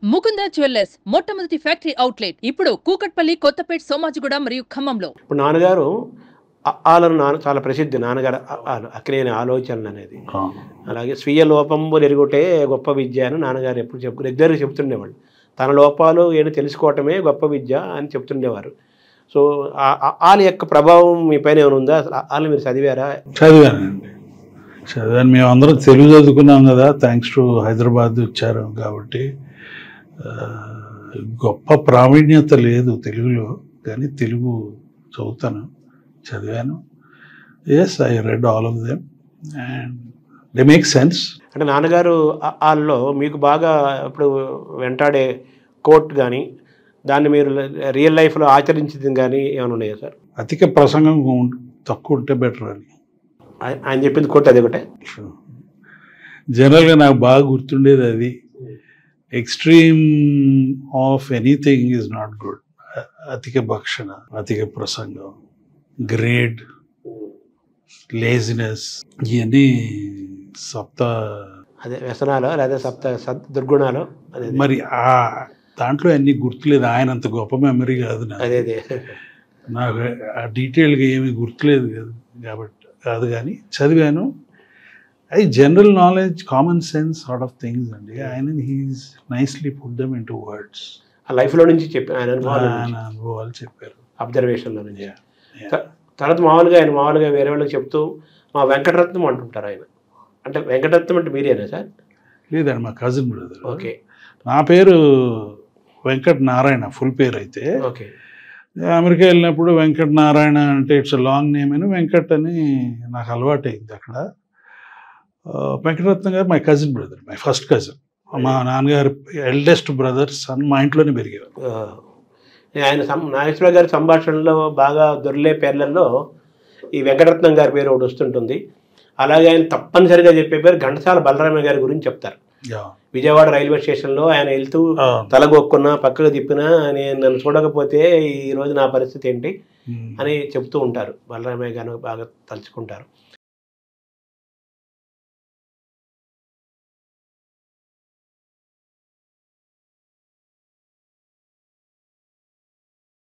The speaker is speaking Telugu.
ముకుంద జ్యువెల్లర్స్ మొట్టమొదటి ఫ్యాక్టరీ అవుట్లెట్ ఇప్పుడు కూకట్పల్లి, కొత్తపేట్, సోమాజిగూడ మరియు ఖమ్మంలో. ఇప్పుడు నాన్నగారు ఆలను చాలా ప్రసిద్ధి, నాన్నగారు అక్కినేని ఆలోచనలు అనేది. అలాగే స్వీయ లోపంబు ఎరుగుటే గొప్ప విద్య అని నాన్నగారు ఎప్పుడు రెగ్యులర్గా చెప్తుండేవాళ్ళు. తన లోపాలు ఏంటో తెలుసుకోవటమే గొప్ప విద్య అని చెప్తుండేవారు. సో వాళ్ళ యొక్క ప్రభావం మీ పైన ఏమైనా ఉందా? వాళ్ళు మీరు చదివారా? చదివాను. మేము అందరం తెలుగు చదువుకున్నాం కదా, థ్యాంక్స్ టు హైదరాబాద్ వచ్చారు కాబట్టి. గొప్ప ప్రావీణ్యత లేదు తెలుగులో, కానీ తెలుగు చదివాను. Yes, I read all of them and they make sense. అంటే నాన్నగారు వాళ్ళలో మీకు బాగా ఇప్పుడు వెంటాడే కోట్ కానీ, దాన్ని మీరు రియల్ లైఫ్లో ఆచరించింది కానీ ఏమైనా ఉన్నాయా సార్? అధిక ప్రసంగం తక్కువ ఉంటే బెటర్ అని ఆయన చెప్పింది కోట్ అది ఒకటే. జనరల్గా నాకు బాగా గుర్తుండేది అది, extreme of anything is not good. అధిక భక్షణ, అధిక ప్రసంగం, గ్రేడ్, లేజినెస్, ఇవన్నీ అదే వ్యసనాలు లేదా దుర్గుణాలు. మరి దాంట్లో అన్ని గుర్తులేదు. ఆయన అంత గొప్ప మెమరీ కాదు అదే నాకు, ఆ డీటెయిల్గా ఏమీ గుర్తులేదు కాదు కానీ చదివాను. అది general knowledge, common sense sort of things అండి. ఆయన he's nicely put them into words. ఆ లైఫ్లో నుంచి ఆయన అనుభవాలు చెప్పారు, అబ్జర్వేషన్లో నుంచి. తర్వాత మామూలుగా వేరే వాళ్ళకి చెప్తూ మా వెంకటరత్నం అంటుంటారు ఆయన. అంటే వెంకటరత్నం అంటే మీరేనా సార్? లేదండి, మా కజిన్ బ్రదర్. ఓకే. నా పేరు వెంకట నారాయణ, ఫుల్ పేరు. అయితే ఓకే, అమెరికా వెళ్ళినప్పుడు వెంకట నారాయణ అంటే ఇట్స్ లాంగ్ నేమ్ అని వెంకట్ అని నాకు అలవాటు అయింది అక్కడ. వెంకటరత్నం గారు my cousin brother, my first cousin. మా నాన్నగారు ఎల్డెస్ట్ బ్రదర్ సన్, మా ఇంట్లోనే పెరిగారు. ఆయన నాగేశ్వరరావు గారి సంభాషణలో బాగా దొరికే పేర్లలో ఈ వెంకటరత్నం గారి పేరు ఒకటి వస్తుంటుంది. అలాగే ఆయన తప్పనిసరిగా చెప్పే పేరు ఘంటసాల బలరామయ్య గారి గురించి చెప్తారు. విజయవాడ రైల్వే స్టేషన్లో ఆయన వెళ్తూ తలగొక్కున్నా, పక్కకు తిప్పినా, నేను నన్ను చూడకపోతే ఈ రోజు నా పరిస్థితి ఏంటి అని చెప్తూ ఉంటారు. బలరామయ్య గారు బాగా తలుచుకుంటారు.